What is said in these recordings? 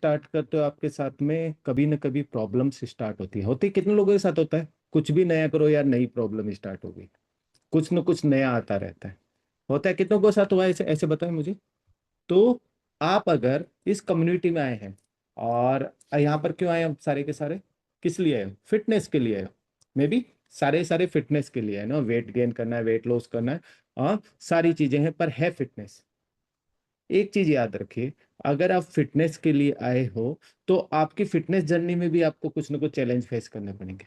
Start करते हो आपके साथ में कभी ना कभी प्रॉब्लम्स स्टार्ट होती है कितने लोगों के साथ होता है। कुछ भी नया करो यार, नई प्रॉब्लम स्टार्ट हो गई, कुछ ना कुछ नया आता रहता है। होता है कितनों के साथ हुआ है ऐसे ऐसे बताएं मुझे। तो आप अगर इस कम्युनिटी में आए हैं और यहाँ पर क्यों आए, हम सारे के सारे किस लिए आए हो? फिटनेस के लिए आए हो। मे बी सारे सारे फिटनेस के लिए है ना, वेट गेन करना है, वेट लॉस करना है, और सारी चीजें हैं, पर है फिटनेस। एक चीज याद रखिए, अगर आप फिटनेस के लिए आए हो तो आपकी फिटनेस जर्नी में भी आपको कुछ ना कुछ चैलेंज फेस करने पड़ेंगे,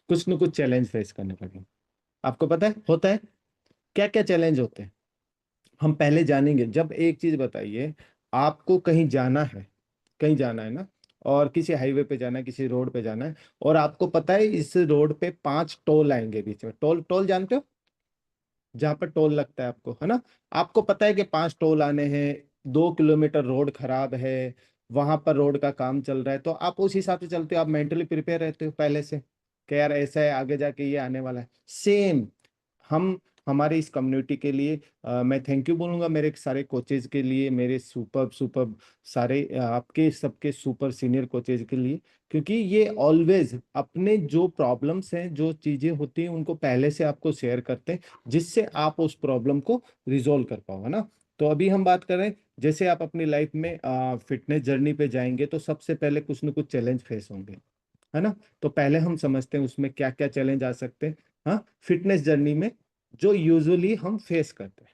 कुछ ना कुछ चैलेंज फेस करने पड़ेंगे। आपको पता है होता है क्या क्या चैलेंज होते हैं, हम पहले जानेंगे। जब एक चीज बताइए, आपको कहीं जाना है, कहीं जाना है ना, और किसी हाईवे पे जाना है, किसी रोड पे जाना है, और आपको पता है इस रोड पे 5 टोल आएंगे बीच में। टोल टोल जानते हो, जहां पर टोल लगता है आपको, है ना। आपको पता है कि 5 टोल आने हैं, 2 किलोमीटर रोड खराब है, वहां पर रोड का काम चल रहा है, तो आप उस हिसाब से चलते हो, आप मेंटली प्रिपेयर रहते हो पहले से कि यार ऐसा है, आगे जाके ये आने वाला है। सेम हम हमारे इस कम्युनिटी के लिए मैं थैंक यू बोलूंगा मेरे सारे कोचेज के लिए, मेरे सुपर सुपर सारे आपके सबके सुपर सीनियर कोचेज के लिए, क्योंकि ये ऑलवेज अपने जो प्रॉब्लम्स हैं, जो चीजें होती हैं, उनको पहले से आपको शेयर करते हैं, जिससे आप उस प्रॉब्लम को रिजोल्व कर पाओ, है ना। तो अभी हम बात कर रहे हैं, जैसे आप अपनी लाइफ में फिटनेस जर्नी पे जाएंगे तो सबसे पहले कुछ ना कुछ चैलेंज फेस होंगे, है ना। तो पहले हम समझते हैं उसमें क्या क्या चैलेंज आ सकते हैं, हाँ, फिटनेस जर्नी में, जो यूजुअली हम फेस करते हैं,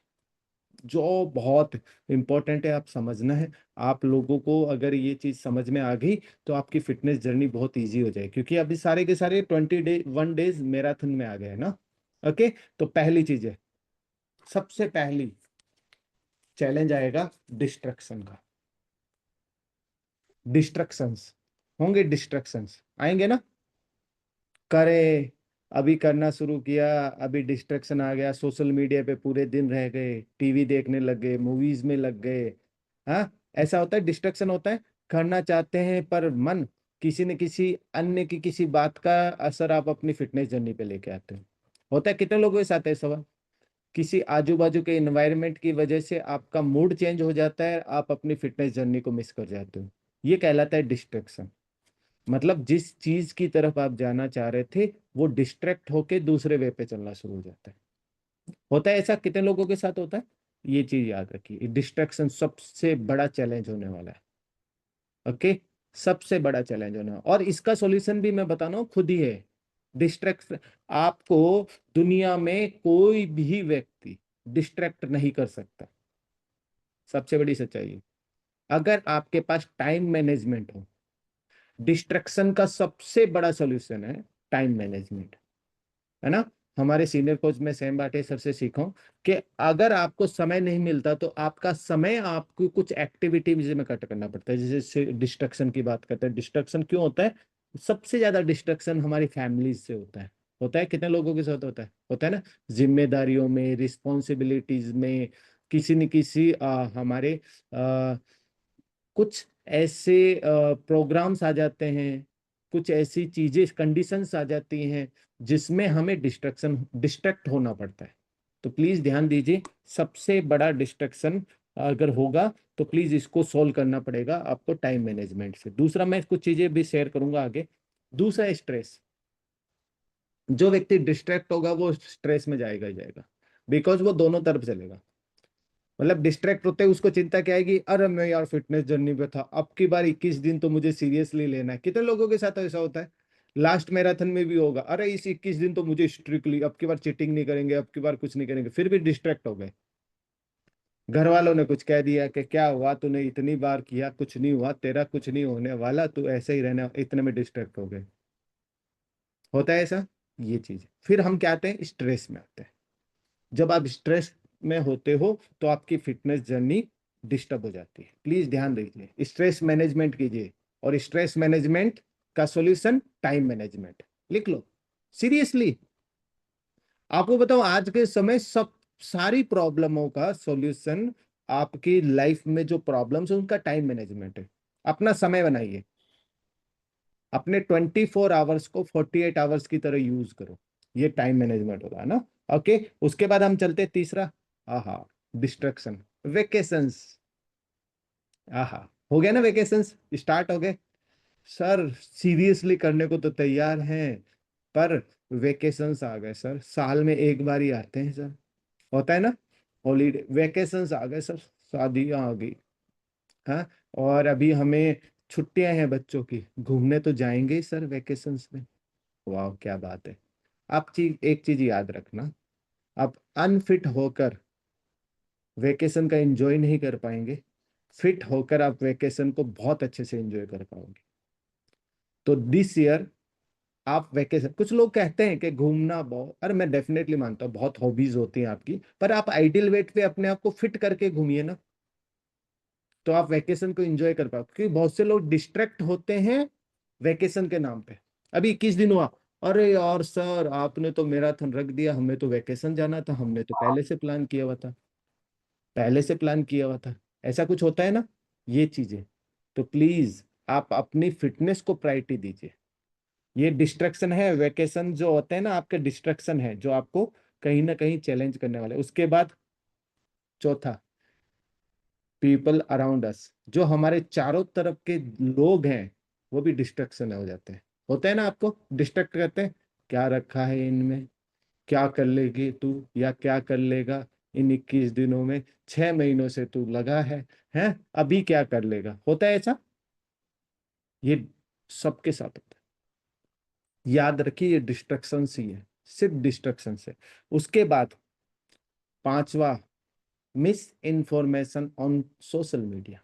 जो बहुत इंपॉर्टेंट है, आप समझना है। आप लोगों को अगर ये चीज समझ में आ गई तो आपकी फिटनेस जर्नी बहुत इजी हो जाए, क्योंकि अभी सारे के सारे 21 डेज मैराथन में आ गए हैं ना। ओके, तो पहली चीज है, सबसे पहली चैलेंज आएगा डिस्ट्रक्शन का। डिस्ट्रक्शंस होंगे, डिस्ट्रक्शंस आएंगे ना। करे, अभी करना शुरू किया, अभी डिस्ट्रैक्शन आ गया, सोशल मीडिया पे पूरे दिन रह गए, टीवी देखने लग गए, मूवीज में लग गए। हाँ, ऐसा होता है, डिस्ट्रैक्शन होता है। करना चाहते हैं पर मन किसी न किसी अन्य की किसी बात का असर आप अपनी फिटनेस जर्नी पे लेके आते हो। होता है कितने लोगों के साथ है सवाल, किसी आजू बाजू के इन्वायरमेंट की वजह से आपका मूड चेंज हो जाता है, आप अपनी फिटनेस जर्नी को मिस कर जाते हो। ये कहलाता है डिस्ट्रैक्शन। मतलब जिस चीज की तरफ आप जाना चाह रहे थे, वो डिस्ट्रैक्ट होके दूसरे वे पे चलना शुरू हो जाता है। होता है ऐसा, कितने लोगों के साथ होता है। ये चीज याद रखिए, डिस्ट्रैक्शन सबसे बड़ा चैलेंज होने वाला है। ओके, सबसे बड़ा चैलेंज होने वाला, और इसका सॉल्यूशन भी मैं बताना हूँ खुद ही है। डिस्ट्रैक्ट आपको दुनिया में कोई भी व्यक्ति डिस्ट्रैक्ट नहीं कर सकता, सबसे बड़ी सच्चाई है। अगर आपके पास टाइम मैनेजमेंट हो, डिस्ट्रैक्शन का सबसे बड़ा सॉल्यूशन है टाइम मैनेजमेंट, है ना। हमारे सीनियर कोच में सेम बात है, सबसे सीखा हूं कि अगर आपको समय नहीं मिलता तो आपका समय आपको कुछ एक्टिविटीज में कट करना पड़ता है। जैसे डिस्ट्रक्शन की बात करते हैं, डिस्ट्रक्शन क्यों होता है, सबसे ज्यादा डिस्ट्रक्शन हमारी फैमिलीज से होता है। होता है कितने लोगों के साथ होता है ना, जिम्मेदारियों में, रिस्पॉन्सिबिलिटीज में, किसी न किसी हमारे कुछ ऐसे प्रोग्राम्स आ जाते हैं, कुछ ऐसी चीजें, कंडीशंस आ जाती हैं जिसमें हमें डिस्ट्रैक्ट होना पड़ता है। तो प्लीज ध्यान दीजिए, सबसे बड़ा डिस्ट्रैक्शन अगर होगा तो प्लीज इसको सॉल्व करना पड़ेगा आपको टाइम मैनेजमेंट से। दूसरा, मैं कुछ चीजें भी शेयर करूंगा आगे। दूसरा, स्ट्रेस। जो व्यक्ति डिस्ट्रैक्ट होगा वो स्ट्रेस में जाएगा ही जाएगा, बिकॉज वो दोनों तरफ चलेगा। मतलब डिस्ट्रैक्ट होते ही उसको चिंता क्या आएगी, अरे मैं यार फिटनेस जर्नी पे था, अब की बार 21 दिन तो मुझे सीरियसली लेना है। कितने लोगों के साथ ऐसा होता है, लास्ट मैराथन में भी होगा, अरे इस 21 दिन तो मुझे स्ट्रिक्टली, अब की बार चीटिंग नहीं करेंगे, अब की बार कुछ नहीं करेंगे, फिर भी डिस्ट्रैक्ट हो गए। घर वालों ने कुछ कह दिया कि क्या हुआ, तूने इतनी बार किया, कुछ नहीं हुआ, तेरा कुछ नहीं होने वाला, तू ऐसे ही रहना, इतने में डिस्ट्रैक्ट हो गए। होता है ऐसा, ये चीज। फिर हम क्या आते हैं, स्ट्रेस में आते हैं। जब आप स्ट्रेस में होते हो तो आपकी फिटनेस जर्नी डिस्टर्ब हो जाती है। प्लीज ध्यान दीजिए, स्ट्रेस मैनेजमेंट कीजिए, और स्ट्रेस मैनेजमेंट का सॉल्यूशन टाइम मैनेजमेंट। लिख लो सीरियसली। आपको बताओ, आज के समय सब सारी प्रॉब्लमों का सॉल्यूशन, आपकी लाइफ में जो प्रॉब्लम्स है उनका टाइम मैनेजमेंट है। अपना समय बनाइए, अपने 24 आवर्स को 48 आवर्स की तरह यूज करो, ये टाइम मैनेजमेंट होगा, है ना। ओके, उसके बाद हम चलते तीसरा, आहा, डिस्ट्रक्शन, वेकेशंस। आहा, हो गया ना, वेकेशंस स्टार्ट हो गए। सर सीरियसली करने को तो तैयार हैं, पर वेकेशंस आ गए सर, साल में एक बार ही आते हैं सर, होता है ना, हॉलीडे, वेकेशंस आ गए सर, शादियां आ गई। हाँ, और अभी हमें छुट्टियां हैं बच्चों की, घूमने तो जाएंगे ही सर वेकेशंस में। वाह क्या बात है। आप एक चीज याद रखना, आप अनफिट होकर वेकेशन का एंजॉय नहीं कर पाएंगे, फिट होकर आप वेकेशन को बहुत अच्छे से एंजॉय कर पाओगे। तो दिस ईयर आप वेकेशन, कुछ लोग कहते हैं कि घूमना बहुत, अरे मैं डेफिनेटली मानता हूँ बहुत हॉबीज होती हैं आपकी, पर आप आइडियल वेट पे अपने आप को फिट करके घूमिए ना, तो आप वेकेशन को एंजॉय कर पाओ। क्योंकि बहुत से लोग डिस्ट्रैक्ट होते हैं वेकेशन के नाम पे। अभी 21 दिन हुआ, अरे यार सर आपने तो मैराथन रख दिया, हमें तो वेकेशन जाना था, हमने तो पहले से प्लान किया हुआ था, पहले से प्लान किया हुआ था, ऐसा कुछ होता है ना, ये चीजें। तो प्लीज आप अपनी फिटनेस को प्रायोरिटी दीजिए। ये डिस्ट्रक्शन है, वेकेशन जो होते हैं ना आपके डिस्ट्रक्शन है, जो आपको कहीं ना कहीं चैलेंज करने वाले। उसके बाद चौथा, पीपल अराउंड अस, जो हमारे चारों तरफ के लोग हैं, वो भी डिस्ट्रक्शन हो जाते हैं, होता है ना, आपको डिस्ट्रक्ट करते हैं। क्या रखा है इनमें, क्या कर लेगी तू, या क्या कर लेगा इन 21 दिनों में, 6 महीनों से तू लगा है अभी क्या कर लेगा, होता है ऐसा। ये सबके साथ होता है, याद रखिए ये डिस्ट्रक्शन ही है, सिर्फ डिस्ट्रक्शन से। उसके बाद पांचवा, miss information on social media.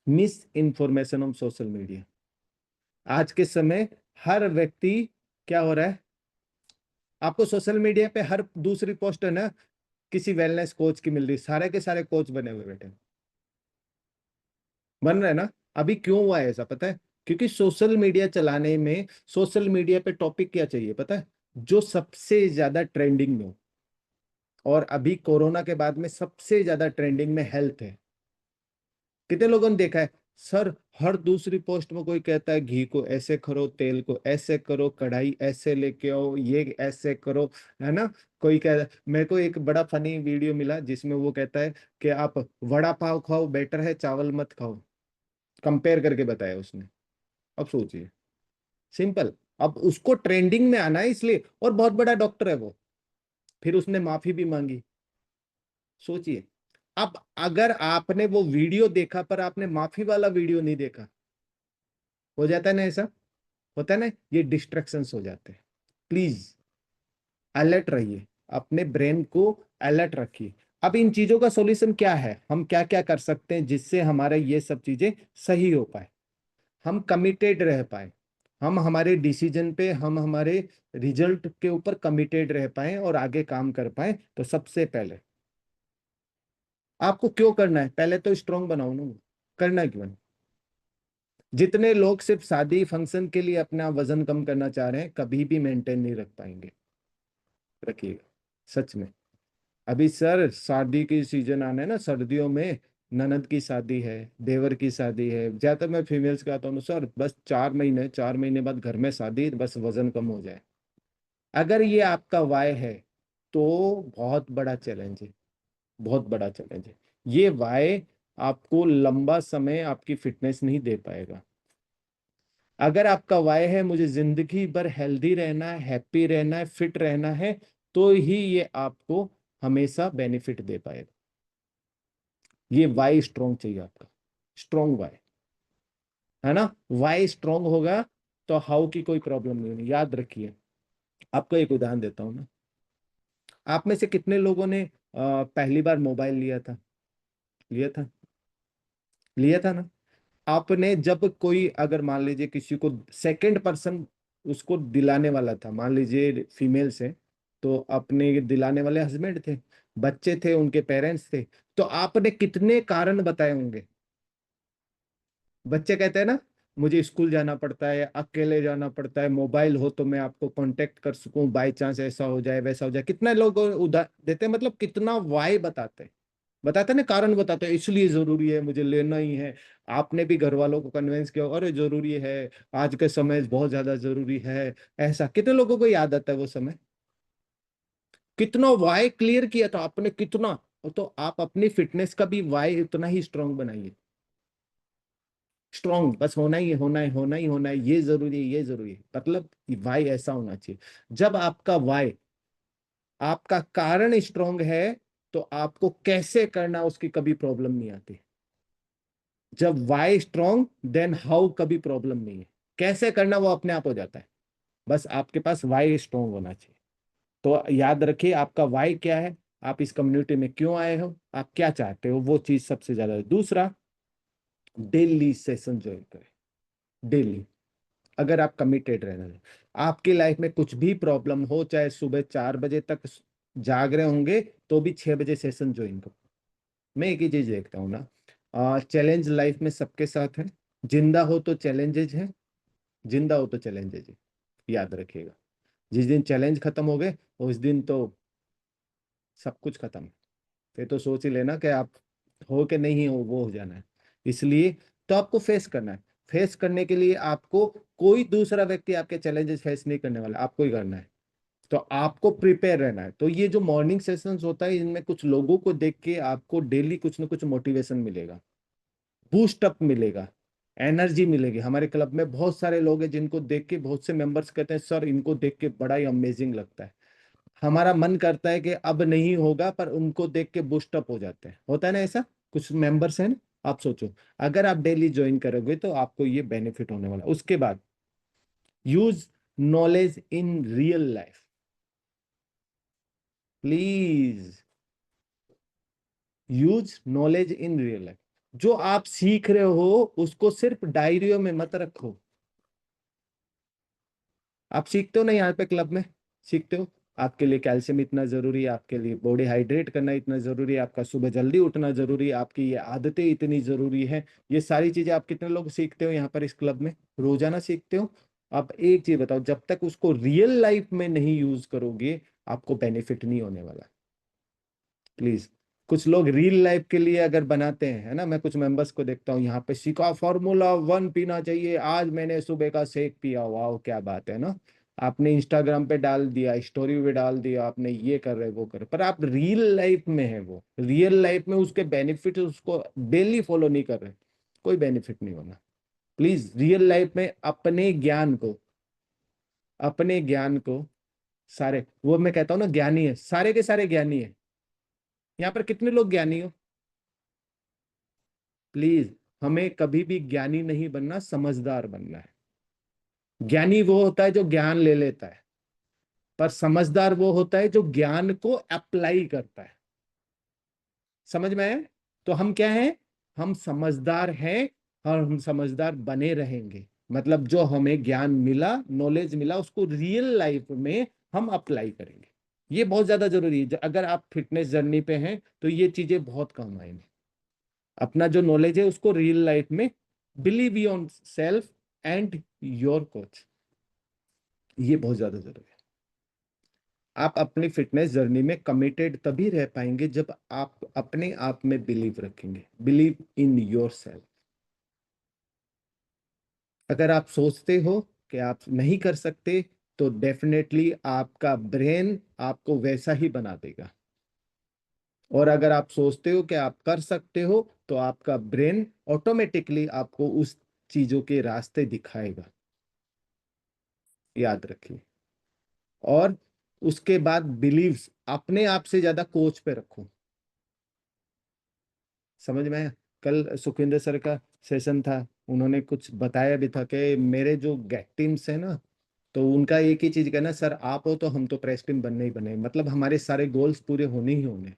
Miss information on social media, आज के समय हर व्यक्ति, क्या हो रहा है, आपको सोशल मीडिया पे हर दूसरी पोस्ट है ना किसी वेलनेस कोच की मिल रही, सारे के सारे कोच बने हुए बैठे, बन रहे ना। अभी क्यों हुआ है ऐसा पता है, क्योंकि सोशल मीडिया चलाने में, सोशल मीडिया पे टॉपिक क्या चाहिए पता है, जो सबसे ज्यादा ट्रेंडिंग में हो। और अभी कोरोना के बाद में सबसे ज्यादा ट्रेंडिंग में हेल्थ है। कितने लोगों ने देखा है सर, हर दूसरी पोस्ट में कोई कहता है घी को ऐसे करो, तेल को ऐसे करो, कढ़ाई ऐसे लेके आओ, ये ऐसे करो, है ना। कोई कह, मेरे को एक बड़ा फनी वीडियो मिला जिसमें वो कहता है कि आप वड़ा पाव खाओ बेटर है चावल मत खाओ, कंपेयर करके बताया उसने। अब सोचिए, सिंपल। अब उसको ट्रेंडिंग में आना है इसलिए, और बहुत बड़ा डॉक्टर है वो, फिर उसने माफी भी मांगी। सोचिए, अब अगर आपने वो वीडियो देखा पर आपने माफी वाला वीडियो नहीं देखा, हो जाता है ना ऐसा, होता है ना, ये डिस्ट्रैक्शंस हो जाते हैं। प्लीज अलर्ट रहिए, अपने ब्रेन को अलर्ट रखिए। अब इन चीजों का सॉल्यूशन क्या है, हम क्या क्या कर सकते हैं जिससे हमारे ये सब चीजें सही हो पाए, हम कमिटेड रह पाए, हम हमारे डिसीजन पे, हम हमारे रिजल्ट के ऊपर कमिटेड रह पाए और आगे काम कर पाए। तो सबसे पहले आपको क्यों करना है, पहले तो स्ट्रांग बनाओ ना, करना क्यों है? जितने लोग सिर्फ शादी फंक्शन के लिए अपना वजन कम करना चाह रहे हैं, कभी भी मेंटेन नहीं रख पाएंगे, रखिएगा, सच में। अभी सर शादी की सीजन आना है ना, सर्दियों में ननद की शादी है, देवर की शादी है, ज्यादातर मैं फीमेल्स का आता हूँ सर, बस 4 महीने, 4 महीने बाद घर में शादी, बस वजन कम हो जाए। अगर ये आपका वाय है तो बहुत बड़ा चैलेंज है, बहुत बड़ा चैलेंज है। ये वाय आपको लंबा समय आपकी फिटनेस नहीं दे पाएगा। अगर आपका वाय है मुझे जिंदगी भर हेल्दी रहना है, हैप्पी रहना है, फिट रहना है, तो ही ये आपको हमेशा बेनिफिट दे पाएगा। ये वाई स्ट्रॉन्ग चाहिए आपका, स्ट्रॉन्ग वाई, है ना। वाई स्ट्रॉन्ग होगा तो हाउ की कोई प्रॉब्लम नहीं होगी, याद रखिए। आपको एक उदाहरण देता हूँ ना, आप में से कितने लोगों ने पहली बार मोबाइल लिया था, लिया था, लिया था ना। आपने जब कोई, अगर मान लीजिए किसी को सेकंड पर्सन उसको दिलाने वाला था, मान लीजिए फीमेल से, तो अपने दिलाने वाले हस्बैंड थे, बच्चे थे उनके पेरेंट्स थे, तो आपने कितने कारण बताए होंगे। बच्चे कहते हैं ना, मुझे स्कूल जाना पड़ता है, अकेले जाना पड़ता है, मोबाइल हो तो मैं आपको कांटेक्ट कर सकूं, बाई चांस ऐसा हो जाए वैसा हो जाए, कितना लोग उदा देते हैं, मतलब कितना वाई बताते हैं, बताते हैं ना, कारण बताते हैं, इसलिए जरूरी है, मुझे लेना ही है। आपने भी घर वालों को कन्विंस किया, अरे जरूरी है, आज के समय बहुत ज्यादा जरूरी है, ऐसा कितने लोगों को याद आता है वो समय, कितना वाई क्लियर किया था आपने, कितना। तो आप अपनी फिटनेस का भी वाई उतना ही स्ट्रांग बनाइए। स्ट्रांग बस होना ही है, होना है, होना ही होना है, ये जरूरी है, ये जरूरी है, मतलब वाई ऐसा होना चाहिए। जब आपका वाई, आपका कारण स्ट्रांग है, तो आपको कैसे करना उसकी कभी प्रॉब्लम नहीं आती। जब वाई स्ट्रांग, देन हाउ कभी प्रॉब्लम नहीं है। कैसे करना वो अपने आप हो जाता है। बस आपके पास वाई स्ट्रांग होना चाहिए। तो याद रखिए आपका वाई क्या है, आप इस कम्युनिटी में क्यों आए हो, आप क्या चाहते हो, वो चीज सबसे ज्यादा है। दूसरा, डेली सेशन ज्वाइन करें। डेली, अगर आप कमिटेड रहना है, आपकी लाइफ में कुछ भी प्रॉब्लम हो, चाहे सुबह 4 बजे तक जाग रहे होंगे तो भी 6 बजे सेशन ज्वाइन करो। मैं एक ही चीज देखता हूँ ना, चैलेंज लाइफ में सबके साथ है। जिंदा हो तो चैलेंजेज है, जिंदा हो तो चैलेंजेज है, याद रखिएगा। जिस दिन चैलेंज खत्म हो गए उस दिन तो सब कुछ खत्म है। फिर तो सोच ही लेना कि आप हो कि नहीं हो, वो हो जाना है। इसलिए तो आपको फेस करना है। फेस करने के लिए आपको, कोई दूसरा व्यक्ति आपके चैलेंजेस फेस नहीं करने वाला, आपको ही करना है। तो आपको प्रिपेयर रहना है। तो ये जो मॉर्निंग सेशंस होता है, इनमें कुछ लोगों को देख के आपको डेली कुछ ना कुछ मोटिवेशन मिलेगा, बूस्ट अप मिलेगा, एनर्जी मिलेगी। हमारे क्लब में बहुत सारे लोग हैं जिनको देख के बहुत से मेंबर्स कहते हैं सर इनको देख के बड़ा ही अमेजिंग लगता है। हमारा मन करता है कि अब नहीं होगा, पर उनको देख के बूस्ट अप हो जाते हैं। होता है ना ऐसा, कुछ मेंबर्स हैं ना। आप सोचो, अगर आप डेली ज्वाइन करोगे तो आपको ये बेनिफिट होने वाला है। उसके बाद, use knowledge in real life. Please use knowledge in real life. जो आप सीख रहे हो उसको सिर्फ डायरियों में मत रखो। आप सीखते हो ना, यहाँ पे क्लब में सीखते हो, आपके लिए कैल्शियम इतना जरूरी है, आपके लिए बॉडी हाइड्रेट करना इतना जरूरी है, आपका सुबह जल्दी उठना जरूरी है, आपकी ये आदतें इतनी जरूरी है। ये सारी चीजें आप कितने लोग सीखते हो यहाँ पर इस क्लब में, रोजाना सीखते हो। आप एक चीज बताओ, जब तक उसको रियल लाइफ में नहीं यूज करोगे आपको बेनिफिट नहीं होने वाला। प्लीज, कुछ लोग रियल लाइफ के लिए अगर बनाते हैं, है ना, मैं कुछ मेंबर्स को देखता हूँ यहाँ पे, सिका फार्मूला 1 पीना चाहिए, आज मैंने सुबह का शेक पिया, वाह क्या बात है ना। आपने इंस्टाग्राम पे डाल दिया, स्टोरी पे डाल दिया, आपने ये कर रहे वो कर रहे, पर आप रियल लाइफ में है, वो रियल लाइफ में उसके बेनिफिट उसको डेली फॉलो नहीं कर रहे, कोई बेनिफिट नहीं होना। प्लीज रियल लाइफ में अपने ज्ञान को सारे, वो मैं कहता हूँ ना, ज्ञानी है, सारे के सारे ज्ञानी है। यहाँ पर कितने लोग ज्ञानी हो। प्लीज, हमें कभी भी ज्ञानी नहीं बनना, समझदार बनना है। ज्ञानी वो होता है जो ज्ञान ले लेता है, पर समझदार वो होता है जो ज्ञान को अप्लाई करता है। समझ में आया। तो हम क्या हैं, हम समझदार हैं, और हम समझदार बने रहेंगे। मतलब जो हमें ज्ञान मिला, नॉलेज मिला, उसको रियल लाइफ में हम अप्लाई करेंगे। ये बहुत ज्यादा जरूरी है। अगर आप फिटनेस जर्नी पे हैं तो ये चीजें बहुत काम आएंगी। अपना जो नॉलेज है उसको रियल लाइफ में, believe your self and your coach, ये बहुत ज्यादा जरूरी है। आप अपनी फिटनेस जर्नी में कमिटेड तभी रह पाएंगे जब आप अपने आप में बिलीव रखेंगे, बिलीव इन योर सेल्फ। अगर आप सोचते हो कि आप नहीं कर सकते, तो डेफिनेटली आपका ब्रेन आपको वैसा ही बना देगा। और अगर आप सोचते हो कि आप कर सकते हो, तो आपका ब्रेन ऑटोमेटिकली आपको उस चीजों के रास्ते दिखाएगा। याद रखिए। और उसके बाद बिलीव्स अपने आप से ज्यादा कोच पे रखो। समझ में आया। कल सुखविंदर सर का सेशन था, उन्होंने कुछ बताया भी था कि मेरे जो गैट टीम्स है ना, तो उनका एक ही चीज कहना, सर आप हो तो हम तो प्रेस टीम बनने ही बने, मतलब हमारे सारे गोल्स पूरे होने ही होने।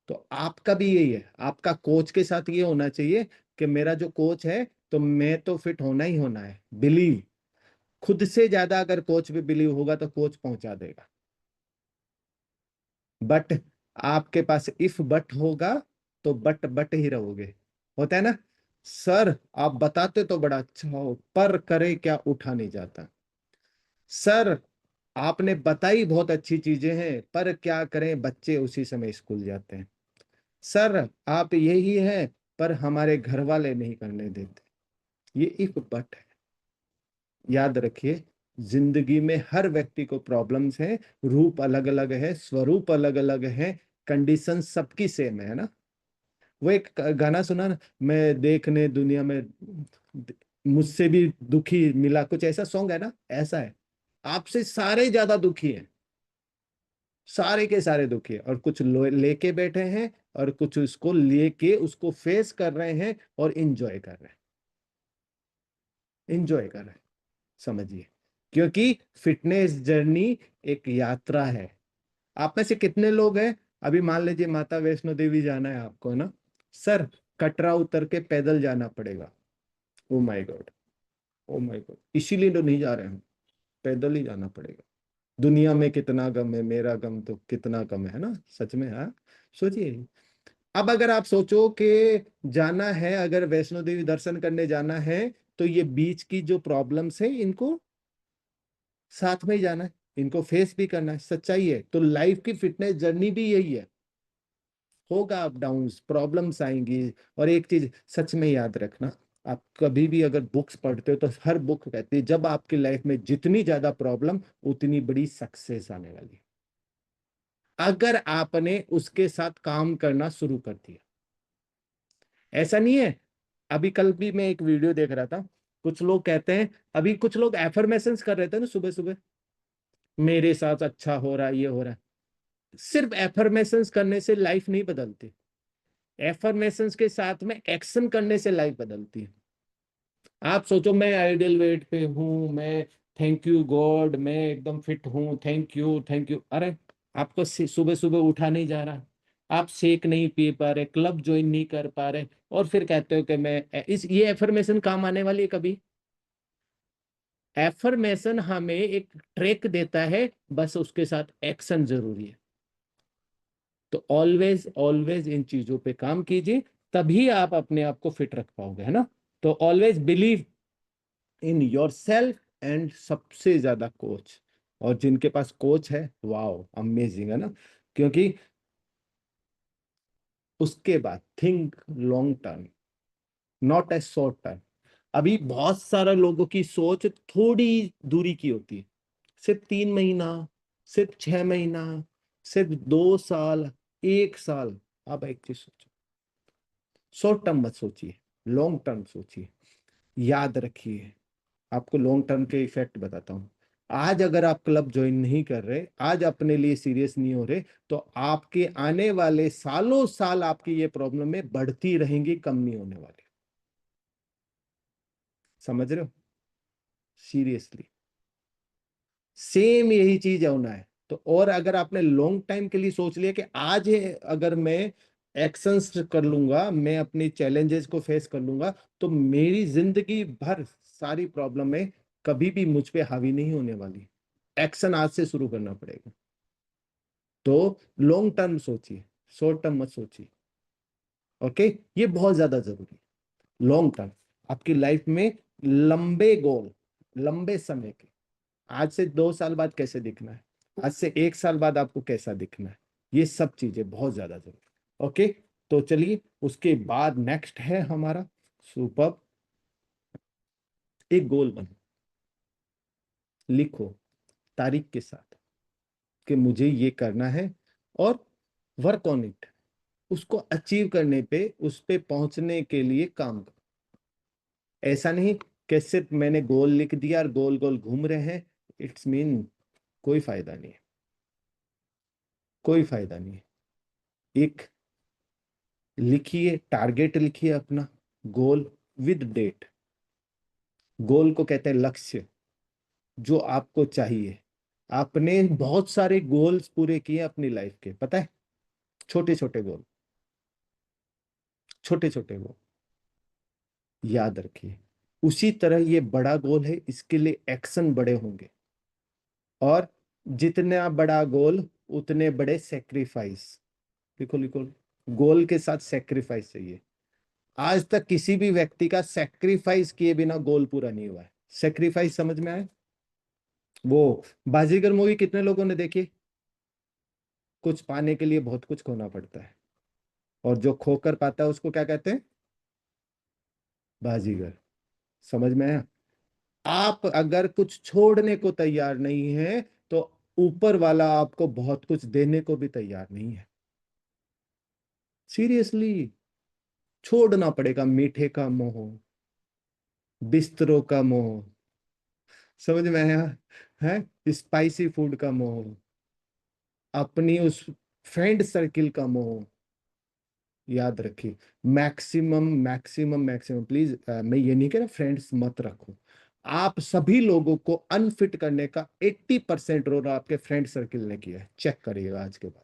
तो आपका भी यही है, आपका कोच के साथ ये होना चाहिए कि मेरा जो कोच है तो मैं तो फिट होना ही होना है। बिलीव, खुद से ज्यादा अगर कोच पे बिलीव होगा तो कोच पहुंचा देगा। बट आपके पास इफ बट होगा तो बट बट ही रहोगे। होता है ना, सर आप बताते तो बड़ा अच्छा हो, पर करे क्या उठा नहीं जाता। सर आपने बताई बहुत अच्छी चीजें हैं, पर क्या करें बच्चे उसी समय स्कूल जाते हैं। सर आप यही है, पर हमारे घर वाले नहीं करने देते। ये इफ बट है। याद रखिए, जिंदगी में हर व्यक्ति को प्रॉब्लम्स हैं, रूप अलग अलग है, स्वरूप अलग अलग है, कंडीशन सबकी सेम है ना। वो एक गाना सुना ना, मैं देखने दुनिया में मुझसे भी दुखी मिला, कुछ ऐसा सॉन्ग है ना, ऐसा है। आपसे सारे ज्यादा दुखी हैं, सारे के सारे दुखी हैं, और कुछ लेके बैठे हैं, और कुछ उसको लेके उसको फेस कर रहे हैं और इंजॉय कर रहे हैं, इंजॉय कर रहे हैं। समझिए, क्योंकि फिटनेस जर्नी एक यात्रा है। आप में से कितने लोग हैं, अभी मान लीजिए माता वैष्णो देवी जाना है आपको ना, सर कटरा उतर के पैदल जाना पड़ेगा। Oh my God, oh my God, इसीलिए तो नहीं जा रहे हैं, पैदल ही जाना पड़ेगा। दुनिया में कितना गम है, मेरा गम तो कितना कम है ना, सच में। हाँ, सोचिए। अब अगर आप सोचो कि जाना है, अगर वैष्णो देवी दर्शन करने जाना है, तो ये बीच की जो प्रॉब्लम्स है इनको साथ में ही जाना है, इनको फेस भी करना है, सच्चाई है। तो लाइफ की फिटनेस जर्नी भी यही है, होगा अप डाउन्स, प्रॉब्लम्स आएंगी। और एक चीज सच में याद रखना, आप कभी भी अगर बुक्स पढ़ते हो तो हर बुक कहती है जब आपकी लाइफ में जितनी ज्यादा प्रॉब्लम, उतनी बड़ी सक्सेस आने वाली है, अगर आपने उसके साथ काम करना शुरू कर दिया। ऐसा नहीं है। अभी कल भी मैं एक वीडियो देख रहा था, कुछ लोग कहते हैं, अभी कुछ लोग एफर्मेशंस कर रहे थे ना सुबह सुबह, मेरे साथ अच्छा हो रहा है, ये हो रहा है। सिर्फ एफर्मेशंस करने से लाइफ नहीं बदलती, एफर्मेशंस के साथ में एक्शन करने से लाइफ बदलती है। आप सोचो, मैं आइडियल वेट पे हूँ, मैं थैंक यू गॉड, मैं एकदम फिट हूँ, थैंक यू थैंक यू, अरे आपको सुबह सुबह उठा नहीं जा रहा, आप शेक नहीं पी पा रहे, क्लब ज्वाइन नहीं कर पा रहे, और फिर कहते हो कि मैं इस ये एफर्मेशन काम आने वाली है कभी? एफर्मेशन हमें एक ट्रैक देता है, बस उसके साथ एक्शन जरूरी है। तो ऑलवेज ऑलवेज इन चीजों पे काम कीजिए, तभी आप अपने आप को फिट रख पाओगे, है ना। तो always believe in your self, and सबसे ज्यादा कोच, और जिनके पास कोच है, वाओ अमेजिंग, है ना। क्योंकि उसके बाद think long term, not a short term. अभी बहुत सारे लोगों की सोच थोड़ी दूरी की होती है, सिर्फ 3 महीना, सिर्फ 6 महीना, सिर्फ 2 साल, 1 साल। आप एक चीज सोचो, शॉर्ट टर्म मत सोचिए, लॉन्ग टर्म सोचिए। याद रखिए, आपको लॉन्ग टर्म के इफेक्ट बताता हूँ। आज अगर आप क्लब ज्वाइन नहीं कर रहे, आज अपने लिए सीरियस नहीं हो रहे, तो आपके आने वाले सालों साल आपकी ये प्रॉब्लम में बढ़ती रहेंगी, कम नहीं होने वाली। समझ रहे हो? सीरियसली सेम यही चीज होना है। तो और अगर आपने लॉन्ग टाइम के लिए सोच लिया कि आज अगर मैं एक्शंस कर लूंगा, मैं अपनी चैलेंजेस को फेस कर लूंगा, तो मेरी जिंदगी भर सारी प्रॉब्लम कभी भी मुझ पे हावी नहीं होने वाली। एक्शन आज से शुरू करना पड़ेगा। तो लॉन्ग टर्म सोचिए, शॉर्ट टर्म मत सोचिए। ओके, ये बहुत ज्यादा जरूरी है। लॉन्ग टर्म, आपकी लाइफ में लंबे गोल, लंबे समय के, आज से 2 साल बाद कैसे दिखना है, आज से 1 साल बाद आपको कैसा दिखना है, ये सब चीजें बहुत ज्यादा जरूरी। ओके, तो चलिए उसके बाद नेक्स्ट है हमारा सुपर। एक गोल बनो, लिखो तारीख के साथ कि मुझे ये करना है, और वर्क ऑन इट, उसको अचीव करने पे, उस पे पहुंचने के लिए काम करो। ऐसा नहीं कि सिर्फ मैंने गोल लिख दिया और गोल गोल घूम रहे हैं, इट्स मीन कोई फायदा नहीं है, कोई फायदा नहीं है। एक लिखिए, टारगेट लिखिए अपना, गोल विद डेट। गोल को कहते हैं लक्ष्य, जो आपको चाहिए। आपने बहुत सारे गोल्स पूरे किए अपनी लाइफ के, पता है, छोटे छोटे गोल, छोटे छोटे गोल, याद रखिए। उसी तरह ये बड़ा गोल है, इसके लिए एक्शन बड़े होंगे, और जितना बड़ा गोल उतने बड़े सेक्रीफाइस। लिखो लिखो, गोल के साथ सेक्रीफाइस चाहिए। आज तक किसी भी व्यक्ति का सेक्रीफाइस किए बिना गोल पूरा नहीं हुआ है। सेक्रीफाइस समझ में आए? वो बाजीगर मूवी कितने लोगों ने देखी? कुछ पाने के लिए बहुत कुछ खोना पड़ता है, और जो खोकर पाता है उसको क्या कहते हैं? बाजीगर। समझ में आया? आप अगर कुछ छोड़ने को तैयार नहीं है, तो ऊपर वाला आपको बहुत कुछ देने को भी तैयार नहीं है। सीरियसली, छोड़ना पड़ेगा मीठे का मोह, बिस्तरों का मोह, समझ में आया है, स्पाइसी फूड का मोह, अपनी उस फ्रेंड सर्किल का मोह। याद रखिए, मैक्सिमम मैक्सिमम मैक्सिमम प्लीज, मैं ये नहीं कह रहा फ्रेंड्स मत रखो, आप सभी लोगों को अनफिट करने का 80% रोल आपके फ्रेंड सर्किल ने किया है, चेक करिएगा आज के बाद।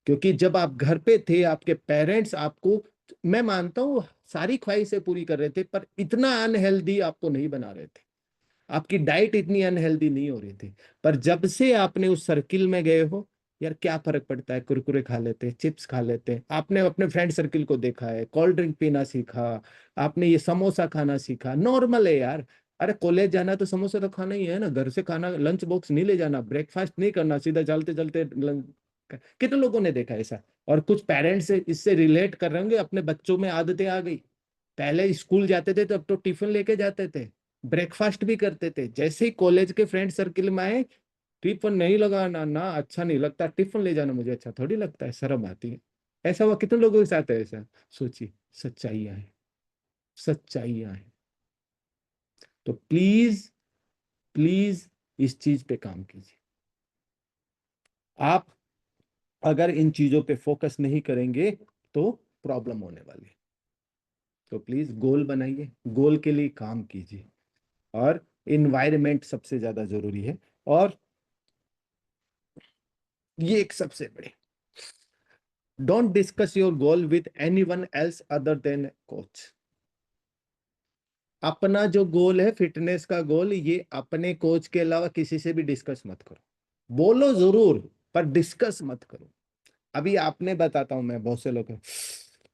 क्योंकि जब आप घर पे थे, आपके पेरेंट्स आपको, मैं मानता हूं, सारी ख्वाहिशें पूरी कर रहे थे, पर इतना अनहेल्दी आपको नहीं बना रहे थे, आपकी डाइट इतनी अनहेल्दी नहीं हो रही थी। पर जब से आपने उस सर्किल में गए हो, यार क्या फर्क पड़ता है, कुरकुरे खा लेते हैं, चिप्स खा लेते हैं, आपने अपने फ्रेंड सर्किल को देखा है, कोल्ड ड्रिंक पीना सीखा, आपने ये समोसा खाना सीखा, नॉर्मल है यार। अरे कॉलेज जाना तो समोसा तो खाना ही है ना, घर से खाना, लंच बॉक्स नहीं ले जाना, ब्रेकफास्ट नहीं करना, सीधा चलते चलते लंच। कितने लोगों ने देखा ऐसा? और कुछ पेरेंट्स इससे रिलेट कर रहे होंगे, अपने बच्चों में आदतें आ गई, पहले स्कूल जाते थे तो अब तो टिफिन लेके जाते थे, ब्रेकफास्ट भी करते थे, जैसे ही कॉलेज के फ्रेंड सर्किल में आए, टिफिन नहीं लगाना ना, अच्छा नहीं लगता, टिफिन ले जाना मुझे अच्छा थोड़ी लगता है, शर्म आती है। ऐसा हुआ कितने लोगों के साथ है ऐसा? सोचिए, सच्चाइयां हैं, सच्चाइयां हैं। तो प्लीज, प्लीज इस चीज पे काम कीजिए। आप अगर इन चीजों पे फोकस नहीं करेंगे तो प्रॉब्लम होने वाली है। तो प्लीज गोल बनाइए, गोल के लिए काम कीजिए, और इन्वायरमेंट सबसे ज्यादा जरूरी है। और ये एक सबसे बड़े, don't discuss your goal with anyone else other than coach. अपना जो गोल है, फिटनेस का गोल, ये अपने कोच के अलावा किसी से भी डिस्कस मत करो। बोलो जरूर, पर डिस्कस मत करो। अभी आपने, बताता हूं मैं, बहुत से लोग हैं,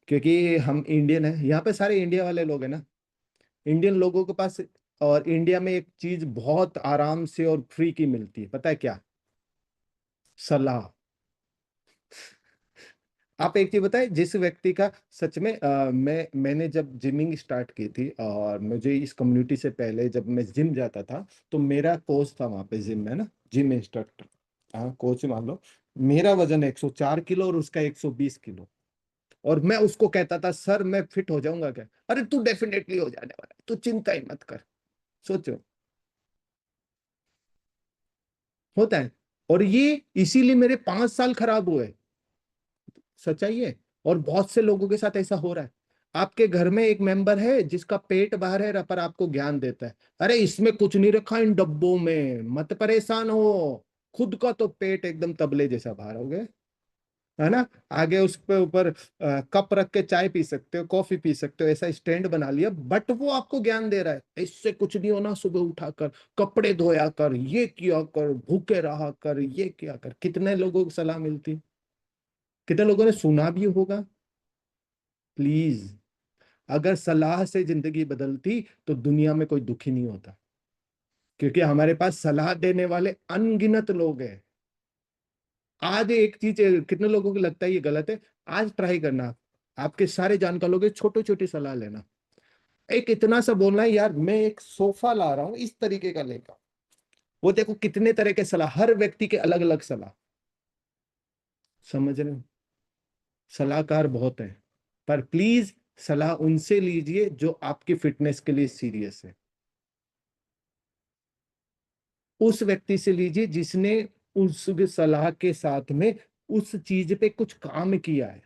क्योंकि हम इंडियन है, यहाँ पे सारे इंडिया वाले लोग हैं ना, इंडियन लोगों के पास, और इंडिया में एक चीज बहुत आराम से और फ्री की मिलती है, पता है क्या? सलाह। आप एक चीज बताएं, जिस व्यक्ति का, सच में, मैंने जब जिमिंग स्टार्ट की थी, और मुझे इस कम्युनिटी से पहले जब मैं जिम जाता था, तो मेरा कोच था वहां पे जिम में ना, जिम इंस्ट्रक्टर, हाँ कोच मान लो। मेरा वजन 104 किलो और उसका 120 किलो, और मैं उसको कहता था, सर मैं फिट हो जाऊंगा क्या? अरे तू डेफिनेटली हो जाने वाला है, तू चिंता ही मत कर। सोचो, होता है। और ये इसीलिए मेरे 5 साल खराब हुए, सच्चाई है। और बहुत से लोगों के साथ ऐसा हो रहा है। आपके घर में एक मेंबर है जिसका पेट बाहर है, पर आपको ज्ञान देता है, अरे इसमें कुछ नहीं रखा इन डब्बों में, मत परेशान हो, खुद का तो पेट एकदम तबले जैसा बाहर हो गया, है ना। आगे उस पे ऊपर कप रख के चाय पी सकते हो, कॉफी पी सकते हो, ऐसा स्टैंड बना लिया, बट वो आपको ज्ञान दे रहा है, इससे कुछ नहीं होना, सुबह उठाकर कपड़े धोया कर, ये किया कर, भूखे रहा कर, ये किया कर। कितने लोगों को सलाह मिलती, कितने लोगों ने सुना भी होगा। प्लीज, अगर सलाह से जिंदगी बदलती तो दुनिया में कोई दुखी नहीं होता, क्योंकि हमारे पास सलाह देने वाले अनगिनत लोग हैं। आज एक चीज, कितने लोगों को लगता है ये गलत है, आज ट्राई करना, आपके सारे जानकार लोग छोटी छोटी सलाह लेना, एक इतना सा बोलना है, यार मैं एक सोफा ला रहा हूं, इस तरीके का लेगा, वो देखो कितने तरह के सलाह, हर व्यक्ति के अलग अलग सलाह। समझ रहे हो? सलाहकार बहुत है, पर प्लीज सलाह उनसे लीजिए जो आपकी फिटनेस के लिए सीरियस है, उस व्यक्ति से लीजिए जिसने उस सलाह के साथ में उस चीज पे कुछ काम किया है,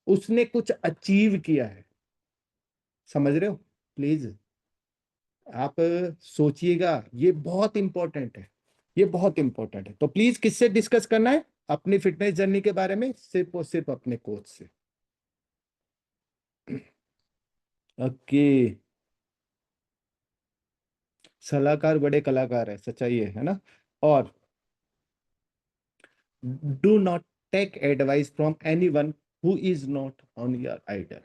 उसने कुछ अचीव किया है। समझ रहे हो? प्लीज आप सोचिएगा, ये बहुत इंपॉर्टेंट है, ये बहुत इंपॉर्टेंट है। तो प्लीज किससे डिस्कस करना है अपनी फिटनेस जर्नी के बारे में? सिर्फ और सिर्फ अपने कोच से। ओके, सलाहकार बड़े कलाकार है, सच्चाई है ना। और do not take advice from anyone who is not on your idol.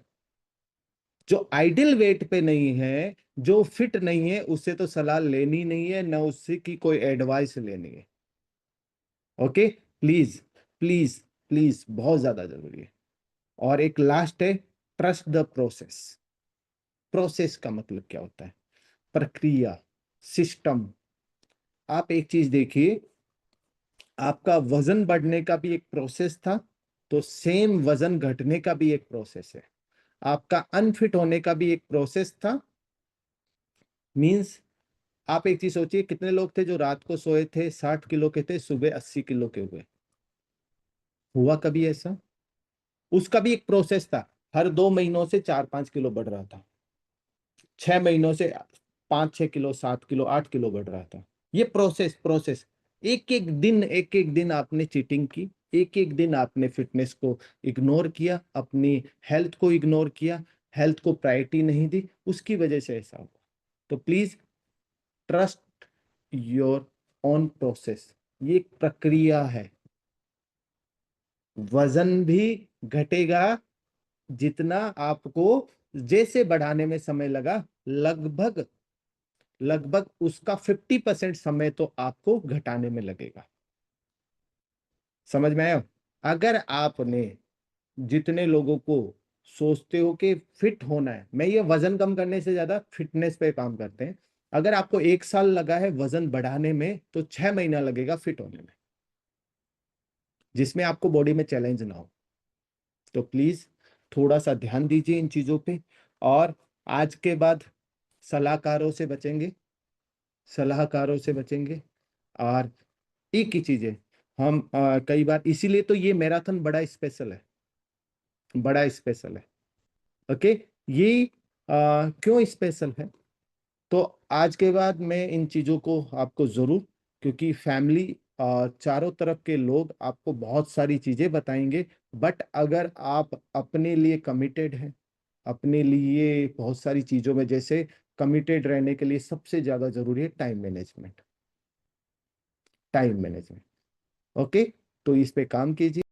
जो आइडियल वेट पे नहीं है, जो फिट नहीं है, उससे तो सलाह लेनी नहीं है, ना उससे की कोई एडवाइस लेनी है। ओके, प्लीज, प्लीज, प्लीज, बहुत ज्यादा जरूरी है। और एक लास्ट है, ट्रस्ट द प्रोसेस। प्रोसेस का मतलब क्या होता है? प्रक्रिया, सिस्टम। आप एक चीज देखिए, आपका वजन बढ़ने का भी एक प्रोसेस था, तो सेम वजन घटने का भी एक प्रोसेस है, आपका अनफिट होने का भी एक प्रोसेस था। मींस आप एक चीज सोचिए, कितने लोग थे जो रात को सोए थे 60 किलो के थे, सुबह 80 किलो के हुए? हुआ कभी ऐसा? उसका भी एक प्रोसेस था, हर 2 महीनों से 4-5 किलो बढ़ रहा था, 6 महीनों से 5-6 किलो, 7 किलो, 8 किलो बढ़ रहा था। ये प्रोसेस प्रोसेस एक एक दिन आपने चीटिंग की, एक एक दिन आपने फिटनेस को इग्नोर किया, अपनी हेल्थ को इग्नोर किया, हेल्थ को प्रायोरिटी नहीं दी, उसकी वजह से ऐसा हुआ। तो please trust your own process, ये एक प्रक्रिया है। वजन भी घटेगा जितना आपको जैसे बढ़ाने में समय लगा, लगभग लगभग उसका 50% समय तो आपको घटाने में लगेगा। समझ में आया? अगर आपने जितने लोगों को सोचते हो कि फिट होना है, मैं ये वजन कम करने से ज्यादा फिटनेस पे काम करते हैं, अगर आपको 1 साल लगा है वजन बढ़ाने में, तो 6 महीना लगेगा फिट होने में, जिसमें आपको बॉडी में चैलेंज ना हो। तो प्लीज थोड़ा सा ध्यान दीजिए इन चीजों पे, और आज के बाद सलाहकारों से बचेंगे, सलाहकारों से बचेंगे। और एक ही चीज है, हम कई बार, इसीलिए तो ये मैराथन बड़ा स्पेशल है, बड़ा स्पेशल है। ओके, ये क्यों स्पेशल है? तो आज के बाद मैं इन चीजों को आपको जरूर, क्योंकि फैमिली चारों तरफ के लोग आपको बहुत सारी चीजें बताएंगे, बट अगर आप अपने लिए कमिटेड हैं, अपने लिए बहुत सारी चीजों में, जैसे कमिटेड रहने के लिए सबसे ज्यादा जरूरी है time management, time management. Okay, तो इस पे काम कीजिए।